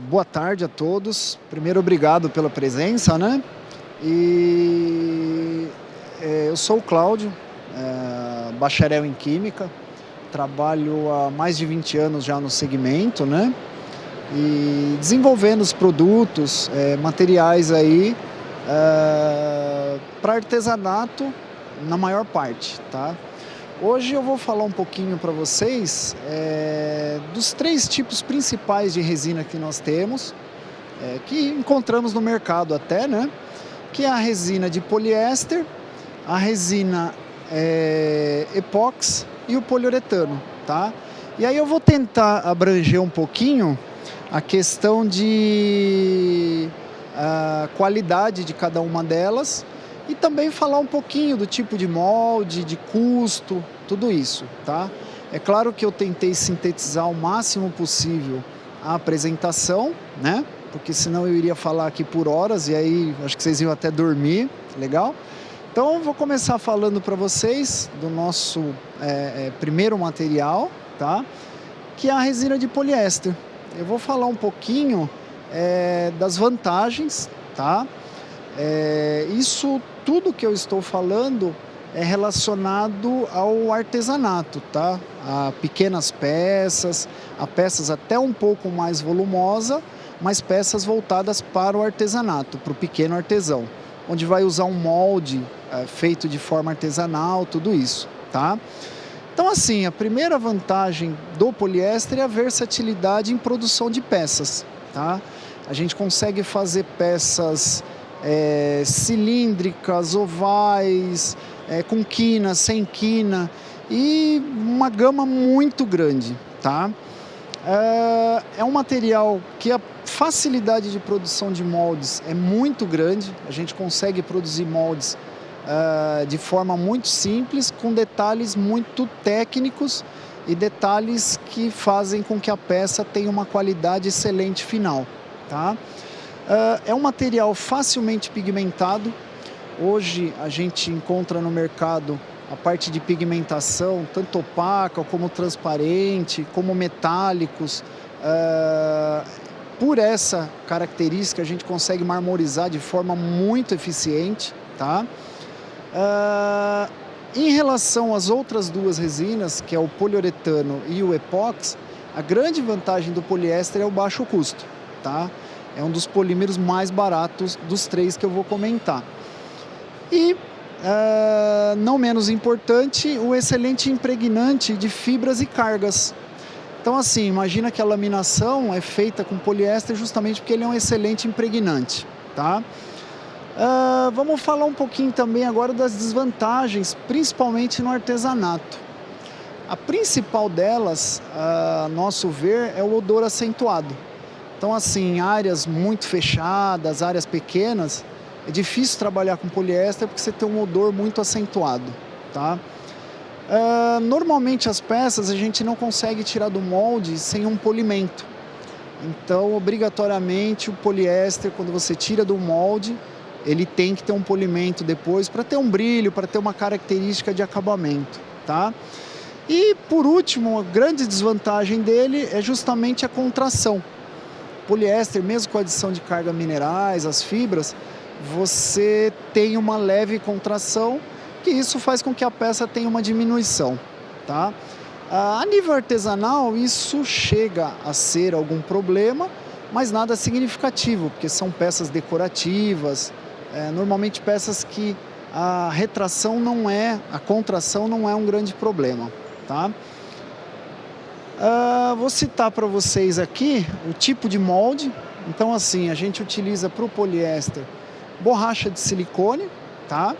Boa tarde a todos. Primeiro, obrigado pela presença, né? Eu sou o Cláudio, bacharel em Química, trabalho há mais de 20 anos já no segmento, né? E desenvolvendo os produtos, materiais aí para artesanato na maior parte, tá? Hoje eu vou falar um pouquinho para vocês dos 3 tipos principais de resina que nós temos, que encontramos no mercado até, né? Que é a resina de poliéster, a resina epóxi e o poliuretano, tá? E aí eu vou tentar abranger um pouquinho a questão de qualidade de cada uma delas e também falar um pouquinho do tipo de molde, de custo, tudo isso, tá? É claro que eu tentei sintetizar o máximo possível a apresentação, né? Porque senão eu iria falar aqui por horas e aí acho que vocês iam até dormir, legal? Então eu vou começar falando para vocês do nosso primeiro material, tá? Que é a resina de poliéster. Eu vou falar um pouquinho das vantagens, tá? Isso tudo que eu estou falando é relacionado ao artesanato, tá? A pequenas peças, a peças até um pouco mais volumosa, mas peças voltadas para o artesanato, para o pequeno artesão, onde vai usar um molde feito de forma artesanal, tudo isso, tá? Então, assim, a primeira vantagem do poliéster é a versatilidade em produção de peças, tá? A gente consegue fazer peças cilíndricas, ovais, com quina, sem quina e uma gama muito grande, tá? É um material que a facilidade de produção de moldes é muito grande, a gente consegue produzir moldes de forma muito simples, com detalhes muito técnicos e detalhes que fazem com que a peça tenha uma qualidade excelente final, tá? É um material facilmente pigmentado. Hoje a gente encontra no mercado a parte de pigmentação, tanto opaca como transparente, como metálicos. Por essa característica a gente consegue marmorizar de forma muito eficiente, tá? Em relação às outras duas resinas, que é o poliuretano e o epóxi, a grande vantagem do poliéster é o baixo custo, tá? É um dos polímeros mais baratos dos 3 que eu vou comentar. E, não menos importante, o excelente impregnante de fibras e cargas. Então, assim, imagina que a laminação é feita com poliéster justamente porque ele é um excelente impregnante, tá? Vamos falar um pouquinho também agora das desvantagens, principalmente no artesanato. A principal delas, a nosso ver, é o odor acentuado. Então, assim, áreas muito fechadas, áreas pequenas, é difícil trabalhar com poliéster porque você tem um odor muito acentuado, tá? Normalmente as peças a gente não consegue tirar do molde sem um polimento. Então, obrigatoriamente, o poliéster, quando você tira do molde, ele tem que ter um polimento depois para ter um brilho, para ter uma característica de acabamento, tá? E, por último, a grande desvantagem dele é justamente a contração. Poliéster, mesmo com a adição de cargas minerais, as fibras, você tem uma leve contração, que isso faz com que a peça tenha uma diminuição, tá? A nível artesanal, isso chega a ser algum problema, mas nada significativo, porque são peças decorativas, normalmente peças que a retração não é, a contração não é um grande problema, tá? Vou citar para vocês aqui o tipo de molde. Então, assim, a gente utiliza para o poliéster borracha de silicone, tá?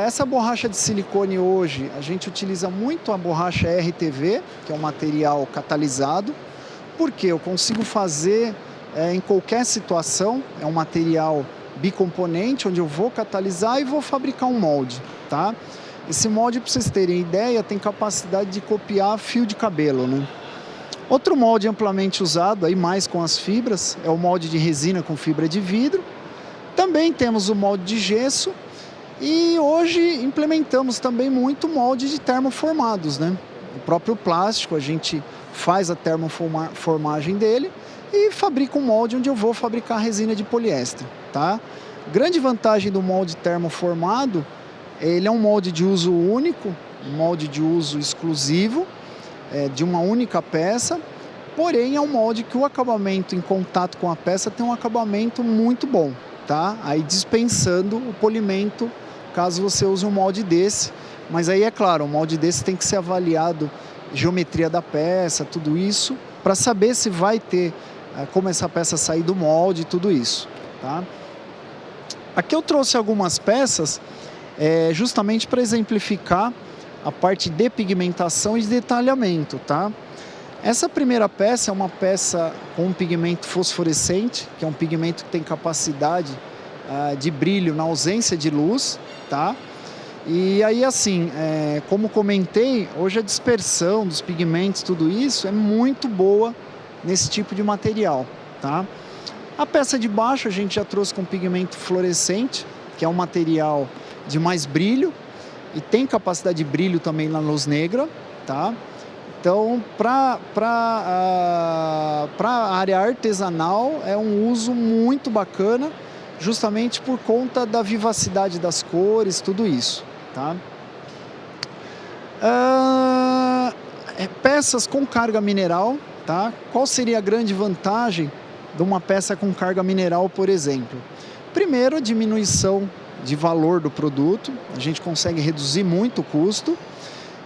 Essa borracha de silicone hoje, a gente utiliza muito a borracha RTV, que é um material catalisado, porque eu consigo fazer em qualquer situação, é um material bicomponente, onde eu vou catalisar e vou fabricar um molde, tá? Esse molde, para vocês terem ideia, tem capacidade de copiar fio de cabelo, né? Outro molde amplamente usado, aí mais com as fibras, é o molde de resina com fibra de vidro. Também temos o molde de gesso e hoje implementamos também muito molde de termoformados, né? O próprio plástico, a gente faz a termoformagem dele e fabrica um molde onde eu vou fabricar resina de poliéster, tá? Grande vantagem do molde termoformado, ele é um molde de uso único, um molde de uso exclusivo, de uma única peça, porém é um molde que o acabamento em contato com a peça tem um acabamento muito bom, tá? Aí dispensando o polimento, caso você use um molde desse, mas aí é claro, um molde desse tem que ser avaliado, geometria da peça, tudo isso, para saber se vai ter como essa peça sair do molde, tudo isso, tá? Aqui eu trouxe algumas peças justamente para exemplificar a parte de pigmentação e de detalhamento, tá? Essa primeira peça é uma peça com um pigmento fosforescente, que é um pigmento que tem capacidade de brilho na ausência de luz, tá? E aí assim, como comentei, hoje a dispersão dos pigmentos, tudo isso é muito boa nesse tipo de material, tá? A peça de baixo a gente já trouxe com pigmento fluorescente, que é um material de mais brilho e tem capacidade de brilho também na luz negra, tá? Então, para a área artesanal é um uso muito bacana, justamente por conta da vivacidade das cores, tudo isso, tá? Peças com carga mineral, tá? Qual seria a grande vantagem de uma peça com carga mineral, por exemplo? Primeiro, a diminuição de valor do produto, a gente consegue reduzir muito o custo.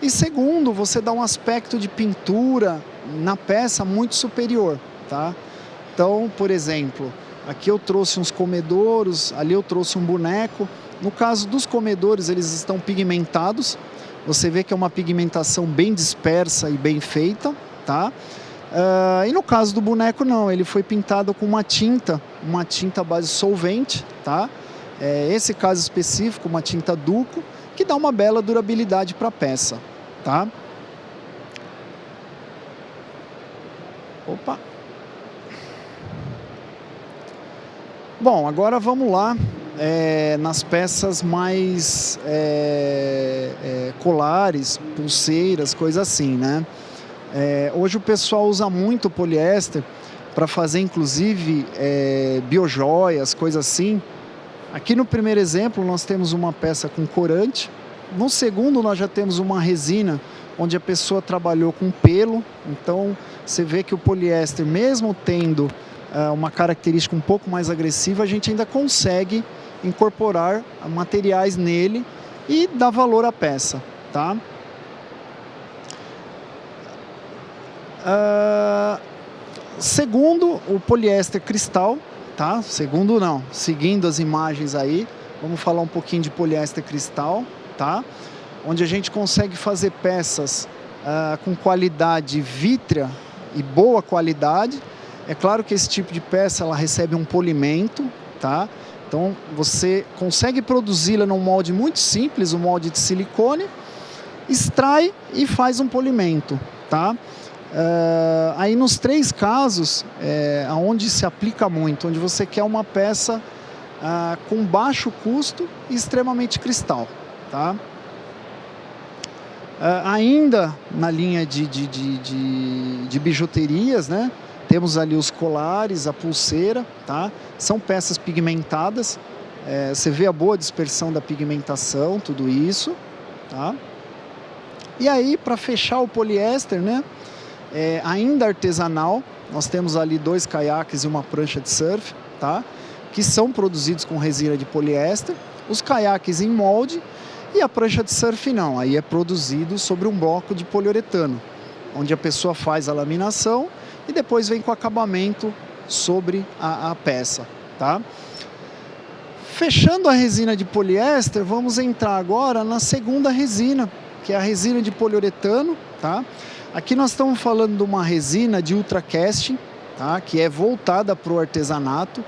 E segundo, você dá um aspecto de pintura na peça muito superior, tá? Então, por exemplo, aqui eu trouxe uns comedouros, ali eu trouxe um boneco. No caso dos comedouros, eles estão pigmentados. Você vê que é uma pigmentação bem dispersa e bem feita, tá? E no caso do boneco não, ele foi pintado com uma tinta à base solvente, tá? Esse caso específico, uma tinta Duco, que dá uma bela durabilidade para a peça, tá? Opa! Bom, agora vamos lá nas peças mais colares, pulseiras, coisas assim, né? Hoje o pessoal usa muito poliéster para fazer, inclusive, biojoias, coisas assim. Aqui no primeiro exemplo nós temos uma peça com corante. No segundo nós já temos uma resina onde a pessoa trabalhou com pelo. Então você vê que o poliéster, mesmo tendo uma característica um pouco mais agressiva, a gente ainda consegue incorporar materiais nele e dar valor à peça, tá? Segundo, o poliéster cristal, tá? Segundo não, seguindo as imagens aí, vamos falar um pouquinho de poliéster cristal, tá? Onde a gente consegue fazer peças com qualidade vítrea e boa qualidade. É claro que esse tipo de peça ela recebe um polimento, tá? Então você consegue produzi-la num molde muito simples, um molde de silicone, extrai e faz um polimento, tá? Aí nos três casos, onde se aplica muito, onde você quer uma peça com baixo custo e extremamente cristal, tá? Ainda na linha de bijuterias, né? Temos ali os colares, a pulseira, tá? São peças pigmentadas, você vê a boa dispersão da pigmentação, tudo isso, tá? E aí, para fechar o poliéster, né? Ainda artesanal, nós temos ali 2 caiaques e uma prancha de surf, tá? Que são produzidos com resina de poliéster, os caiaques em molde e a prancha de surf não, aí é produzido sobre um bloco de poliuretano, onde a pessoa faz a laminação e depois vem com acabamento sobre a peça, tá? Fechando a resina de poliéster, vamos entrar agora na segunda resina, que é a resina de poliuretano, tá? Aqui nós estamos falando de uma resina de ultracasting, tá? Que é voltada para o artesanato.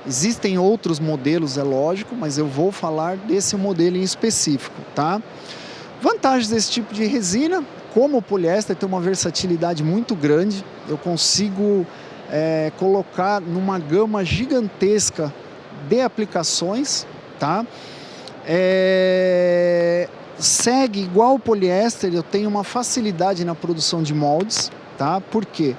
Existem outros modelos, é lógico, mas eu vou falar desse modelo em específico, tá? Vantagens desse tipo de resina, como o poliéster tem uma versatilidade muito grande, eu consigo colocar numa gama gigantesca de aplicações, tá? Segue igual o poliéster, eu tenho uma facilidade na produção de moldes, tá? Por quê?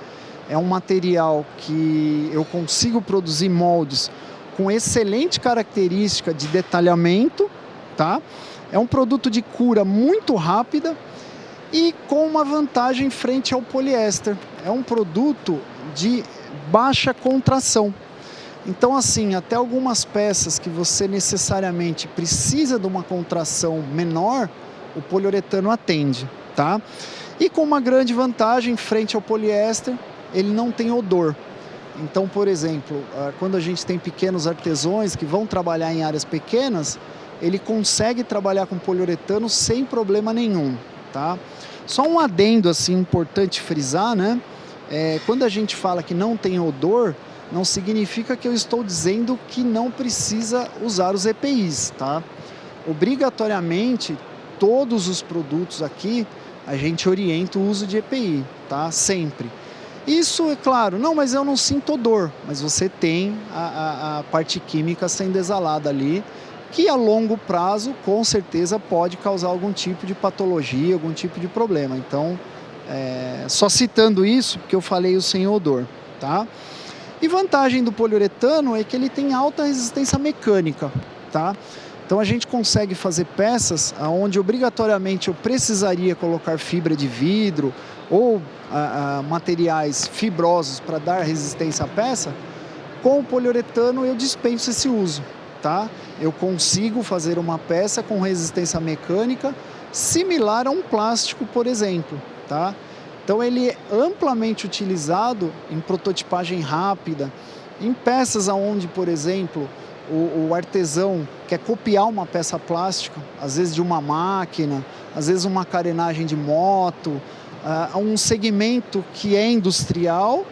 É um material que eu consigo produzir moldes com excelente característica de detalhamento, tá? É um produto de cura muito rápida e com uma vantagem frente ao poliéster. É um produto de baixa contração. Então, assim, até algumas peças que você necessariamente precisa de uma contração menor, o poliuretano atende, tá? E com uma grande vantagem frente ao poliéster, ele não tem odor. Então, por exemplo, quando a gente tem pequenos artesãos que vão trabalhar em áreas pequenas, ele consegue trabalhar com poliuretano sem problema nenhum, tá? Só um adendo assim importante frisar, né? Quando a gente fala que não tem odor, não significa que eu estou dizendo que não precisa usar os EPIs, tá? Obrigatoriamente, todos os produtos aqui, a gente orienta o uso de EPI, tá? Sempre. Isso, é claro, não, mas eu não sinto odor, mas você tem a parte química sendo exalada ali, que a longo prazo, com certeza, pode causar algum tipo de patologia, algum tipo de problema. Então, só citando isso, porque eu falei o sem odor, tá? E vantagem do poliuretano é que ele tem alta resistência mecânica, tá? Então a gente consegue fazer peças onde obrigatoriamente eu precisaria colocar fibra de vidro ou materiais fibrosos para dar resistência à peça. Com o poliuretano eu dispenso esse uso, tá? Eu consigo fazer uma peça com resistência mecânica similar a um plástico, por exemplo, tá? Então ele é amplamente utilizado em prototipagem rápida, em peças onde, por exemplo, o artesão quer copiar uma peça plástica, às vezes de uma máquina, às vezes uma carenagem de moto, um segmento que é industrial,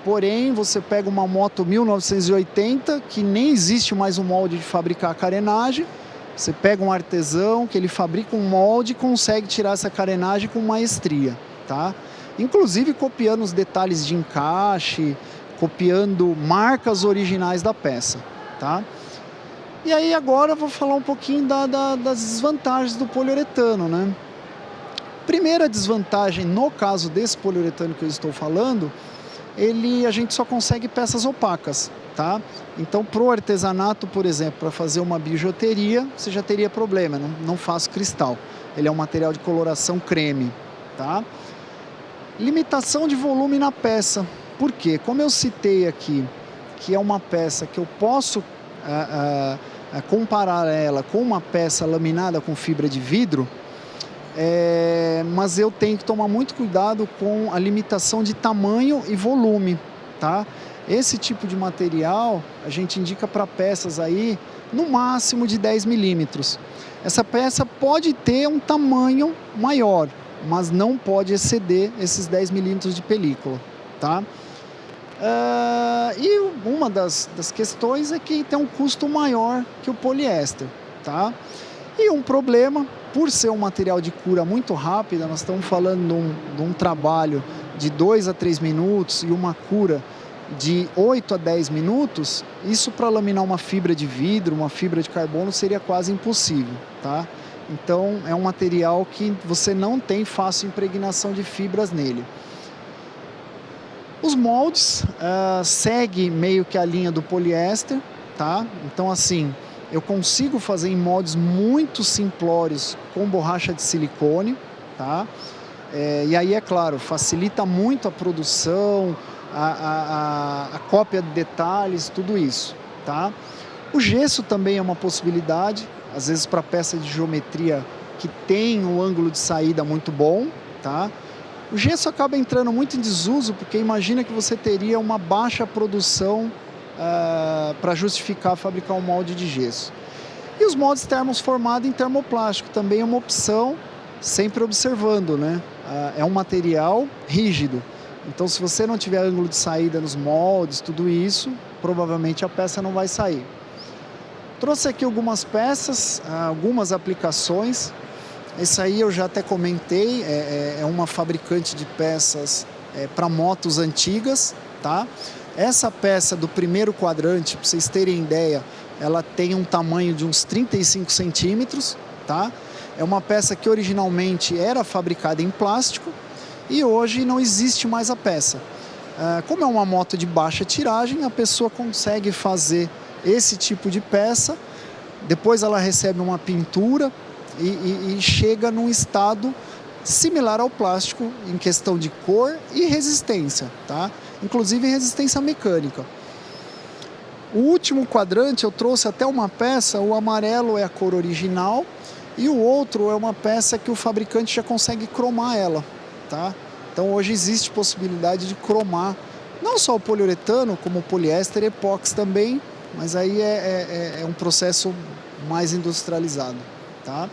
porém você pega uma moto 1980, que nem existe mais um molde de fabricar a carenagem, você pega um artesão que ele fabrica um molde e consegue tirar essa carenagem com maestria, tá? Inclusive copiando os detalhes de encaixe, copiando marcas originais da peça, tá? E aí agora eu vou falar um pouquinho das desvantagens do poliuretano, né? Primeira desvantagem, no caso desse poliuretano que eu estou falando, a gente só consegue peças opacas, tá? Então, para o artesanato, por exemplo, para fazer uma bijuteria, você já teria problema, não faço cristal. Ele é um material de coloração creme, tá? Limitação de volume na peça. Por quê? Como eu citei aqui, que é uma peça que eu posso comparar ela com uma peça laminada com fibra de vidro, mas eu tenho que tomar muito cuidado com a limitação de tamanho e volume, tá? Esse tipo de material a gente indica para peças aí no máximo de 10 milímetros. Essa peça pode ter um tamanho maior, mas não pode exceder esses 10 milímetros de película, tá? E uma das questões é que tem um custo maior que o poliéster, tá? E um problema, por ser um material de cura muito rápida, nós estamos falando de um trabalho de 2 a 3 minutos e uma cura de 8 a 10 minutos, isso para laminar uma fibra de vidro, uma fibra de carbono, seria quase impossível, tá? Então, é um material que você não tem fácil impregnação de fibras nele. Os moldes seguem meio que a linha do poliéster, tá? Então, assim, eu consigo fazer em moldes muito simplórios com borracha de silicone, tá? E aí, é claro, facilita muito a produção, a cópia de detalhes, tudo isso, tá? O gesso também é uma possibilidade, às vezes para peça de geometria que tem um ângulo de saída muito bom, tá? O gesso acaba entrando muito em desuso, porque imagina que você teria uma baixa produção para justificar fabricar um molde de gesso. E os moldes termoformados em termoplástico também é uma opção, sempre observando, né? É um material rígido, então se você não tiver ângulo de saída nos moldes, tudo isso, provavelmente a peça não vai sair. Trouxe aqui algumas peças, algumas aplicações. Esse aí eu já até comentei, é uma fabricante de peças para motos antigas, tá? Essa peça do primeiro quadrante, para vocês terem ideia, ela tem um tamanho de uns 35 centímetros, tá? É uma peça que originalmente era fabricada em plástico e hoje não existe mais a peça. Como é uma moto de baixa tiragem, a pessoa consegue fazer esse tipo de peça, depois ela recebe uma pintura e chega num estado similar ao plástico em questão de cor e resistência, tá? Inclusive resistência mecânica. O último quadrante eu trouxe até uma peça, o amarelo é a cor original e o outro é uma peça que o fabricante já consegue cromar ela, tá? Então hoje existe possibilidade de cromar não só o poliuretano, como o poliéster e epóxi também, mas aí é um processo mais industrializado, tá?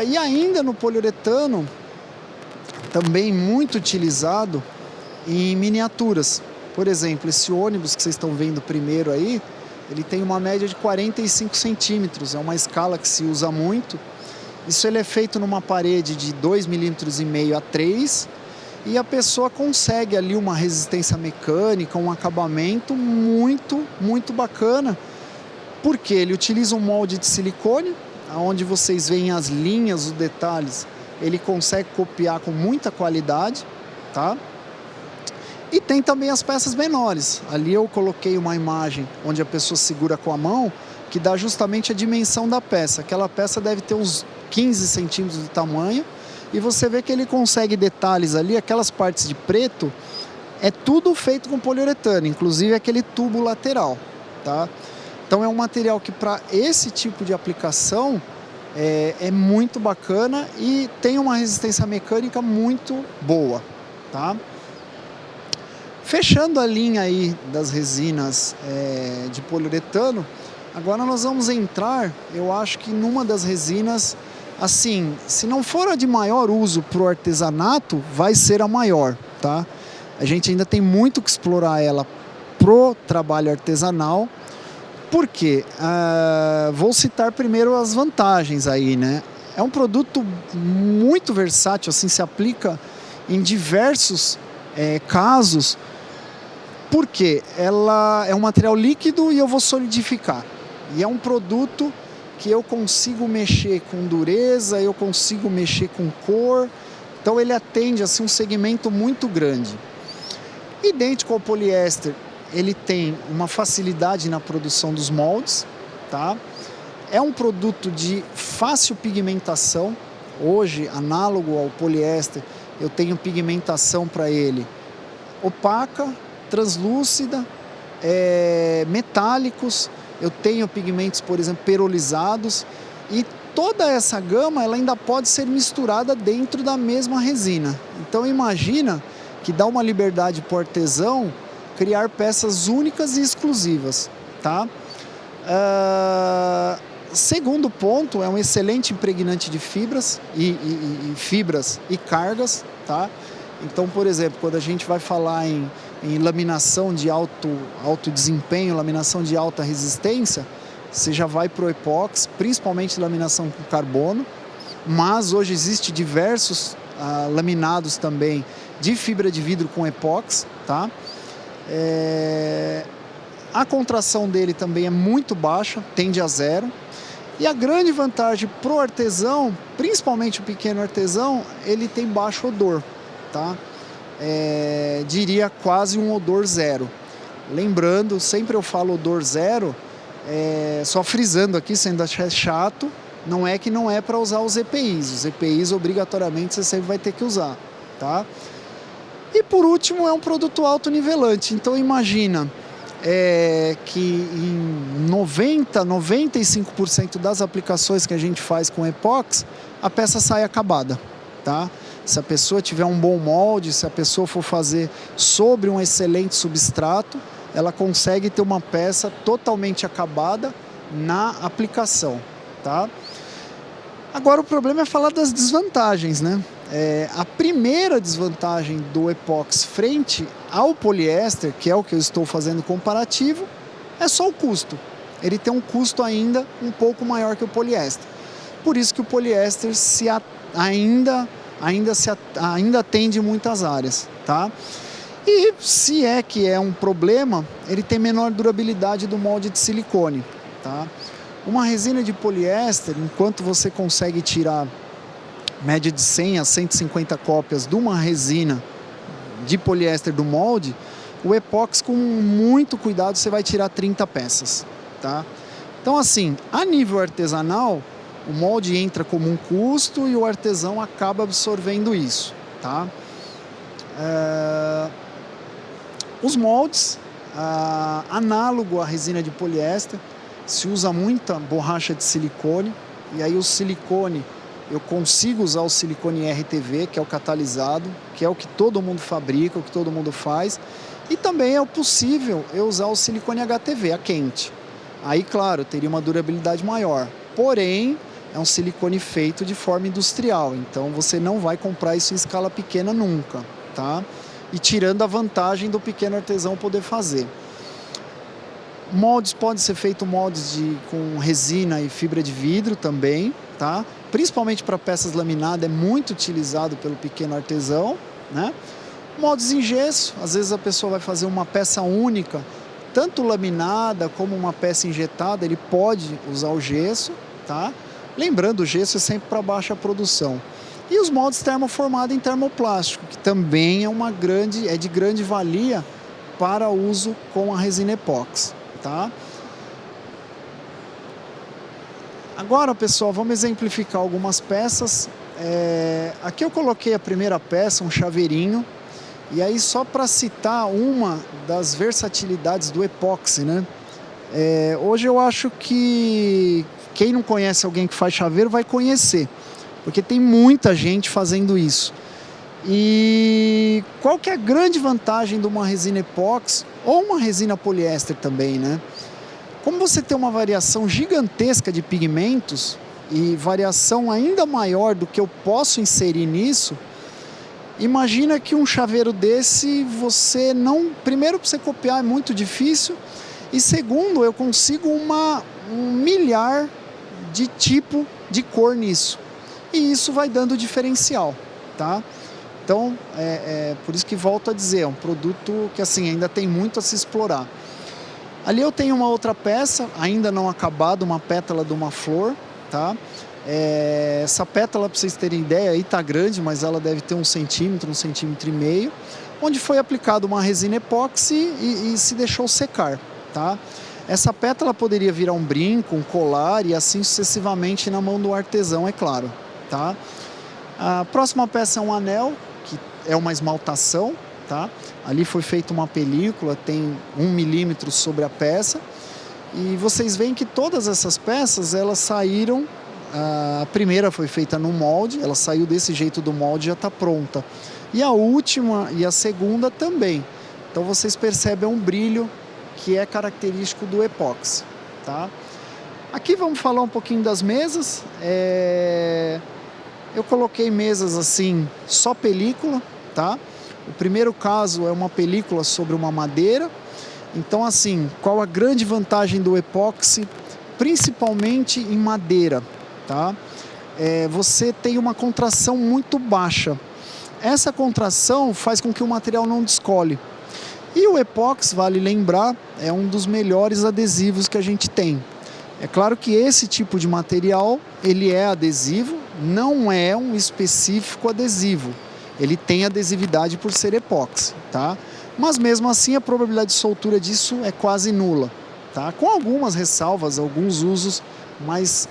E ainda no poliuretano, também muito utilizado em miniaturas. Por exemplo, esse ônibus que vocês estão vendo primeiro aí, ele tem uma média de 45 centímetros, é uma escala que se usa muito. Isso ele é feito numa parede de 2,5 milímetros a 3, e a pessoa consegue ali uma resistência mecânica, um acabamento muito, muito bacana, porque ele utiliza um molde de silicone, onde vocês veem as linhas, os detalhes, ele consegue copiar com muita qualidade, tá? E tem também as peças menores. Ali eu coloquei uma imagem onde a pessoa segura com a mão, que dá justamente a dimensão da peça. Aquela peça deve ter uns 15 centímetros de tamanho, e você vê que ele consegue detalhes ali, aquelas partes de preto, é tudo feito com poliuretano, inclusive aquele tubo lateral, tá? Então é um material que para esse tipo de aplicação é muito bacana e tem uma resistência mecânica muito boa, tá? Fechando a linha aí das resinas de poliuretano, agora nós vamos entrar, eu acho que numa das resinas, assim, se não for a de maior uso para o artesanato, vai ser a maior, tá? A gente ainda tem muito que explorar ela pro trabalho artesanal. Por quê? Vou citar primeiro as vantagens aí, né? É um produto muito versátil, assim, se aplica em diversos casos, porque ela é um material líquido e eu vou solidificar. E é um produto que eu consigo mexer com dureza, eu consigo mexer com cor, então ele atende assim, um segmento muito grande. Idêntico ao poliéster, ele tem uma facilidade na produção dos moldes, tá? É um produto de fácil pigmentação. Hoje, análogo ao poliéster, eu tenho pigmentação para ele opaca, translúcida, metálicos. Eu tenho pigmentos, por exemplo, perolizados, e toda essa gama ela ainda pode ser misturada dentro da mesma resina. Então imagina que dá uma liberdade para o artesão criar peças únicas e exclusivas, tá? Segundo ponto, é um excelente impregnante de fibras fibras e cargas, tá? Então, por exemplo, quando a gente vai falar em laminação de alto desempenho, laminação de alta resistência, você já vai para o epóxi, principalmente laminação com carbono, mas hoje existe diversos laminados também de fibra de vidro com epóxi, tá? A contração dele também é muito baixa, tende a zero. E a grande vantagem para o artesão, principalmente o pequeno artesão, ele tem baixo odor, tá? Diria quase um odor zero. Lembrando, sempre eu falo odor zero, só frisando aqui, sendo chato, não é que não é para usar os EPIs. Os EPIs obrigatoriamente você sempre vai ter que usar, tá? E por último é um produto autonivelante. Então imagina que em 95% das aplicações que a gente faz com epóxi, a peça sai acabada, tá? Se a pessoa tiver um bom molde, se a pessoa for fazer sobre um excelente substrato, ela consegue ter uma peça totalmente acabada na aplicação, tá? Agora o problema é falar das desvantagens, né? A primeira desvantagem do epóxi frente ao poliéster, que é o que eu estou fazendo comparativo, é só o custo. Ele tem um custo ainda um pouco maior que o poliéster. Por isso que o poliéster ainda atende muitas áreas, tá? E se é que é um problema, ele tem menor durabilidade do molde de silicone, tá? Uma resina de poliéster, enquanto você consegue tirar média de 100 a 150 cópias de uma resina de poliéster do molde, o epóxi, com muito cuidado, você vai tirar 30 peças, tá? Então, assim, a nível artesanal, o molde entra como um custo e o artesão acaba absorvendo isso, tá? Os moldes, análogo à resina de poliéster, se usa muita borracha de silicone, e aí o silicone, eu consigo usar o silicone RTV, que é o catalisado, que é o que todo mundo fabrica, o que todo mundo faz, e também é possível eu usar o silicone HTV, a quente. Aí, claro, teria uma durabilidade maior, porém, é um silicone feito de forma industrial, então você não vai comprar isso em escala pequena nunca, tá? E tirando a vantagem do pequeno artesão poder fazer. Moldes podem ser feitos com resina e fibra de vidro também, tá? Principalmente para peças laminadas, é muito utilizado pelo pequeno artesão, né? Moldes em gesso, às vezes a pessoa vai fazer uma peça única, tanto laminada como uma peça injetada, ele pode usar o gesso, tá? Lembrando, o gesso é sempre para baixa produção. E os moldes termoformados em termoplástico, que também é de grande valia para uso com a resina epóxi, tá? Agora, pessoal, vamos exemplificar algumas peças. Aqui eu coloquei a primeira peça, um chaveirinho, e aí só para citar uma das versatilidades do epóxi, né? Hoje eu acho que quem não conhece alguém que faz chaveiro vai conhecer, porque tem muita gente fazendo isso. E qual que é a grande vantagem de uma resina epóxi ou uma resina poliéster também, né? Como você tem uma variação gigantesca de pigmentos e variação ainda maior do que eu posso inserir nisso, imagina que um chaveiro desse primeiro, para você copiar é muito difícil, e segundo, eu consigo um milhar de tipo de cor nisso, e isso vai dando diferencial, tá? Então, por isso que volto a dizer, é um produto que assim, ainda tem muito a se explorar. Ali eu tenho uma outra peça, ainda não acabada, uma pétala de uma flor, tá? Essa pétala, para vocês terem ideia, aí tá grande, mas ela deve ter 1 centímetro, 1,5 centímetros, onde foi aplicada uma resina epóxi e se deixou secar, tá? Essa pétala poderia virar um brinco, um colar e assim sucessivamente na mão do artesão, é claro, tá? A próxima peça é um anel, que é uma esmaltação, tá? Ali foi feita uma película, tem 1 milímetro sobre a peça, e vocês veem que todas essas peças, elas saíram, a primeira foi feita no molde, ela saiu desse jeito do molde e já está pronta, e a última e a segunda também. Então vocês percebem um brilho que é característico do epóxi, tá? Aqui vamos falar um pouquinho das mesas. Eu coloquei mesas assim, só película, tá? O primeiro caso é uma película sobre uma madeira. Então, assim, qual a grande vantagem do epóxi, principalmente em madeira, tá? Você tem uma contração muito baixa. Essa contração faz com que o material não descole. E o epóxi, vale lembrar, é um dos melhores adesivos que a gente tem. É claro que esse tipo de material, ele é adesivo, não é um específico adesivo. Ele tem adesividade por ser epóxi, tá? Mas mesmo assim a probabilidade de soltura disso é quase nula, tá? Com algumas ressalvas, alguns usos, mas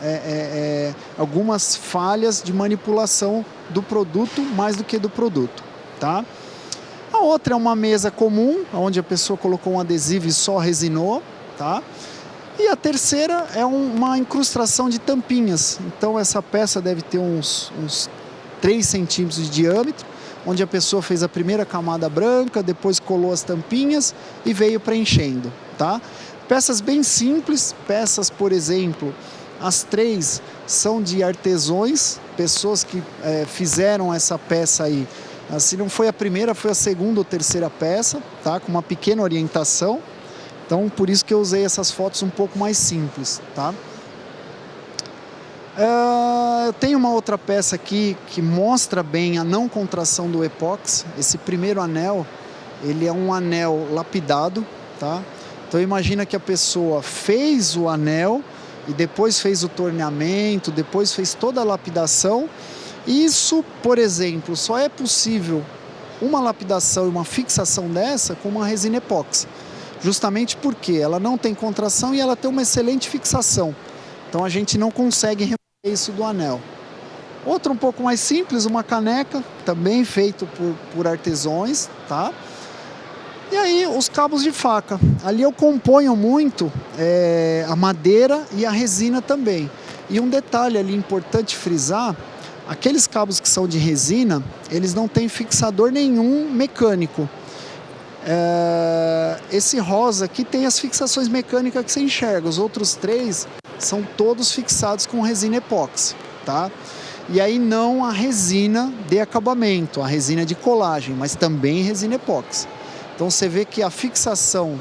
algumas falhas de manipulação do produto mais do que do produto, tá? A outra é uma mesa comum, onde a pessoa colocou um adesivo e só resinou, tá? E a terceira é uma incrustação de tampinhas. Então essa peça deve ter uns 3 centímetros de diâmetro, onde a pessoa fez a primeira camada branca, depois colou as tampinhas e veio preenchendo, tá? Peças bem simples, peças, por exemplo, as 3 são de artesões, pessoas que fizeram essa peça aí. Se não foi a primeira, foi a segunda ou terceira peça, tá? Com uma pequena orientação. Então, por isso que eu usei essas fotos um pouco mais simples, tá? Eu tenho uma outra peça aqui que mostra bem a não contração do epóxi. Esse primeiro anel, ele é um anel lapidado, tá? Então imagina que a pessoa fez o anel e depois fez o torneamento, depois fez toda a lapidação Isso, por exemplo, só é possível uma lapidação e uma fixação dessa com uma resina epóxi, justamente porque ela não tem contração e ela tem uma excelente fixação. Então a gente não consegue remover isso do anel. Outro um pouco mais simples, uma caneca, também feito por artesãos, tá? E aí os cabos de faca. Ali eu componho muito a madeira e a resina também. E um detalhe ali importante frisar, aqueles cabos que são de resina, eles não têm fixador nenhum mecânico. Esse rosa aqui tem as fixações mecânicas que você enxerga, os outros 3 são todos fixados com resina epóxi, tá? E aí não a resina de acabamento, a resina de colagem, mas também resina epóxi. Então você vê que a fixação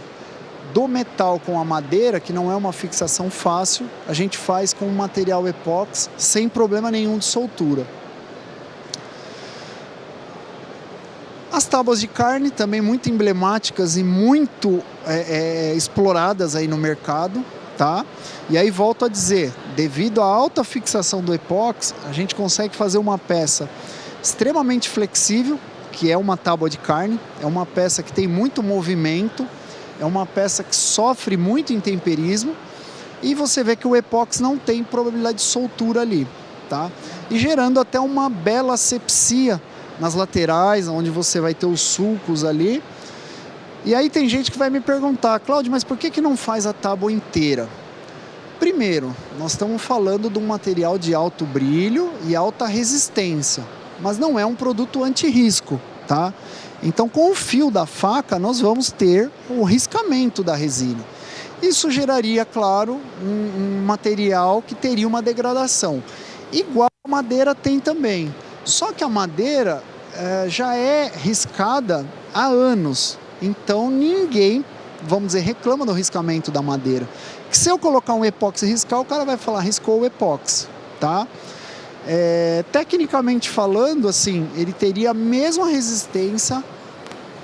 do metal com a madeira, que não é uma fixação fácil, a gente faz com um material epóxi sem problema nenhum de soltura. As tábuas de carne também muito emblemáticas e muito exploradas aí no mercado, tá? E aí volto a dizer, devido à alta fixação do epóxi, a gente consegue fazer uma peça extremamente flexível, que é uma tábua de carne, é uma peça que tem muito movimento, é uma peça que sofre muito intemperismo e você vê que o epóxi não tem probabilidade de soltura ali, tá? E gerando até uma bela asepsia nas laterais, onde você vai ter os sulcos ali. E aí tem gente que vai me perguntar, Cláudio, mas por que não faz a tábua inteira? Primeiro, nós estamos falando de um material de alto brilho e alta resistência, mas não é um produto anti-risco, tá? Então, com o fio da faca, nós vamos ter o riscamento da resina. Isso geraria, claro, um material que teria uma degradação, igual a madeira tem também. Só que a madeira já é riscada há anos, então ninguém, vamos dizer, reclama do riscamento da madeira. Que se eu colocar um epóxi e riscar, o cara vai falar, riscou o epóxi, tá? Tecnicamente falando, assim, ele teria a mesma resistência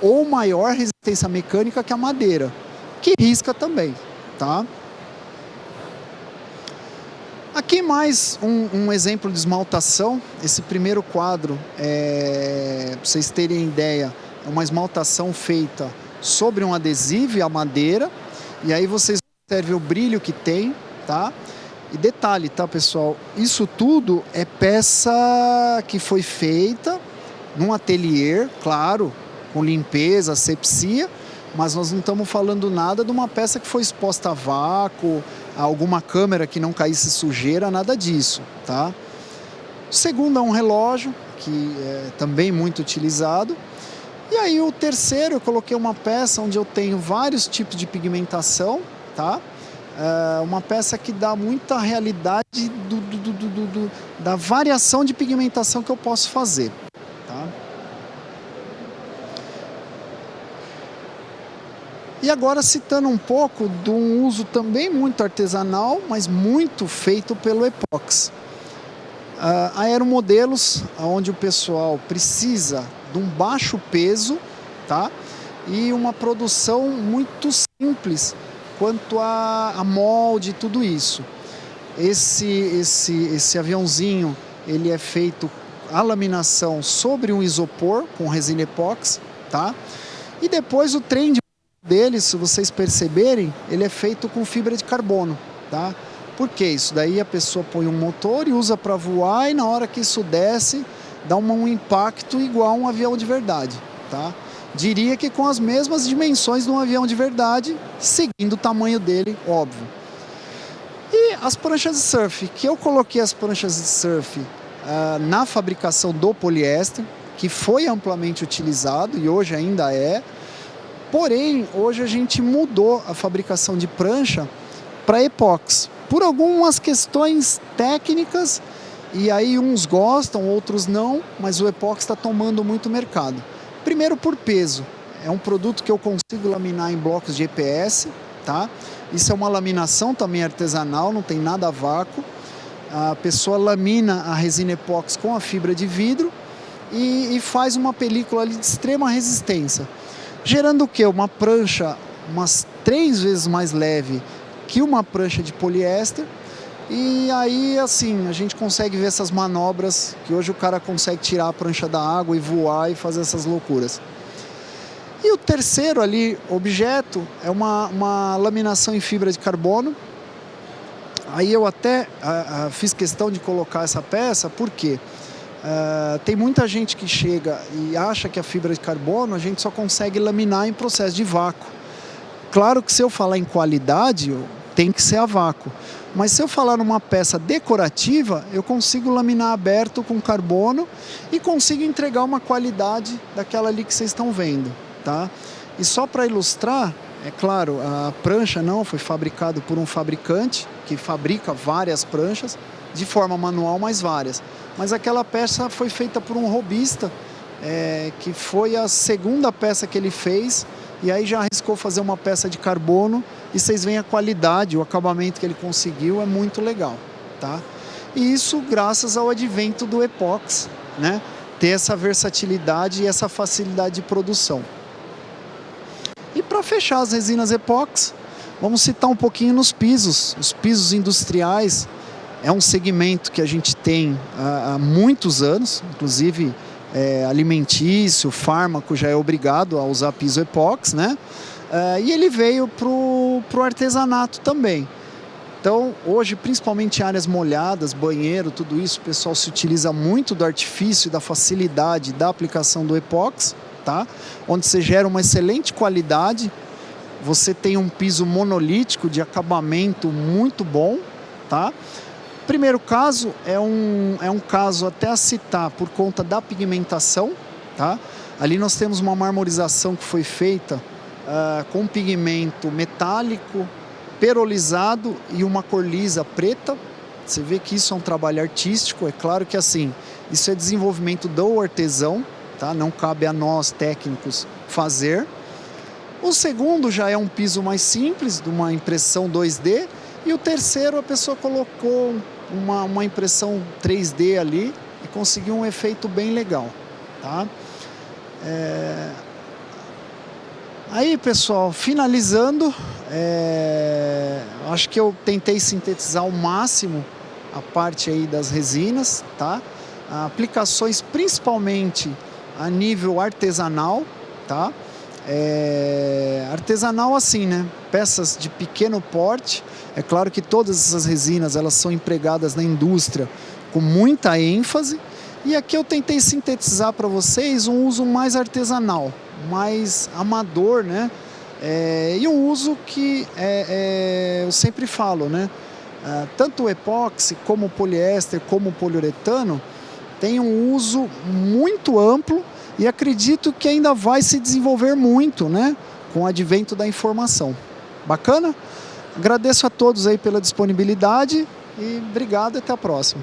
ou maior resistência mecânica que a madeira, que risca também, tá? Aqui mais um exemplo de esmaltação. Esse primeiro quadro, para vocês terem ideia, é uma esmaltação feita sobre um adesivo e a madeira. E aí vocês observam o brilho que tem, tá? E detalhe, tá, pessoal? Isso tudo é peça que foi feita num ateliê, claro, com limpeza, asepsia, mas nós não estamos falando nada de uma peça que foi exposta a vácuo, a alguma câmera que não caísse sujeira, nada disso, tá? O segundo é um relógio, que é também muito utilizado. E aí o terceiro, eu coloquei uma peça onde eu tenho vários tipos de pigmentação, tá? Uma peça que dá muita realidade da variação de pigmentação que eu posso fazer, tá? E agora citando um pouco de um uso também muito artesanal, mas muito feito pelo epóxi. Aeromodelos, onde o pessoal precisa de um baixo peso, tá? E uma produção muito simples quanto a molde e tudo isso. Esse aviãozinho, ele é feito a laminação sobre um isopor com resina epóxi, tá? E depois o trem dele, se vocês perceberem, ele é feito com fibra de carbono, tá? Por que isso? Daí a pessoa põe um motor e usa para voar e na hora que isso desce, dá um impacto igual a um avião de verdade, tá? Diria que com as mesmas dimensões de um avião de verdade, seguindo o tamanho dele, óbvio. E as pranchas de surf, que eu coloquei as pranchas de surf na fabricação do poliéster, que foi amplamente utilizado e hoje ainda é. Porém, hoje a gente mudou a fabricação de prancha para epóxi, por algumas questões técnicas, e aí uns gostam, outros não, mas o epóxi está tomando muito mercado. Primeiro por peso, é um produto que eu consigo laminar em blocos de EPS, tá? Isso é uma laminação também artesanal, não tem nada a vácuo. A pessoa lamina a resina epóxi com a fibra de vidro e faz uma película ali de extrema resistência. Gerando o quê? Uma prancha umas 3 vezes mais leve que uma prancha de poliéster, E aí, assim, a gente consegue ver essas manobras, que hoje o cara consegue tirar a prancha da água e voar e fazer essas loucuras. E o terceiro ali, objeto, é uma laminação em fibra de carbono. Aí eu até fiz questão de colocar essa peça, porque tem muita gente que chega e acha que a fibra de carbono a gente só consegue laminar em processo de vácuo. Claro que se eu falar em qualidade, tem que ser a vácuo. Mas se eu falar numa peça decorativa, eu consigo laminar aberto com carbono e consigo entregar uma qualidade daquela ali que vocês estão vendo, tá? E só para ilustrar, é claro, a prancha não foi fabricada por um fabricante que fabrica várias pranchas de forma manual, mas várias. Mas aquela peça foi feita por um robista, que foi a segunda peça que ele fez, e aí já arriscou fazer uma peça de carbono, e vocês veem a qualidade, o acabamento que ele conseguiu é muito legal, tá? E isso graças ao advento do epóxi, né? Ter essa versatilidade e essa facilidade de produção. E para fechar as resinas epóxi, vamos citar um pouquinho nos pisos. Os pisos industriais é um segmento que a gente tem há muitos anos, inclusive alimentício, fármaco já é obrigado a usar piso epóxi, né? E ele veio pro artesanato também. Então, hoje, principalmente em áreas molhadas, banheiro, tudo isso, o pessoal se utiliza muito do artifício e da facilidade da aplicação do epóxi, tá? Onde você gera uma excelente qualidade, você tem um piso monolítico de acabamento muito bom, tá? Primeiro caso é um caso até a citar por conta da pigmentação, tá? Ali nós temos uma marmorização que foi feita com pigmento metálico, perolizado e uma cor lisa preta. Você vê que isso é um trabalho artístico, é claro que assim, isso é desenvolvimento do artesão, tá? Não cabe a nós técnicos fazer. O segundo já é um piso mais simples, de uma impressão 2D, e o terceiro a pessoa colocou uma impressão 3D ali e conseguiu um efeito bem legal, tá? Aí, pessoal, finalizando, acho que eu tentei sintetizar ao máximo a parte aí das resinas, tá? Aplicações principalmente a nível artesanal, tá? Artesanal assim, né? Peças de pequeno porte. É claro que todas essas resinas elas são empregadas na indústria com muita ênfase. E aqui eu tentei sintetizar para vocês um uso mais artesanal, mais amador, né? E um uso que eu sempre falo, né? Tanto o epóxi, como o poliéster, como o poliuretano, tem um uso muito amplo e acredito que ainda vai se desenvolver muito, né? Com o advento da informação. Bacana? Agradeço a todos aí pela disponibilidade e obrigado e até a próxima.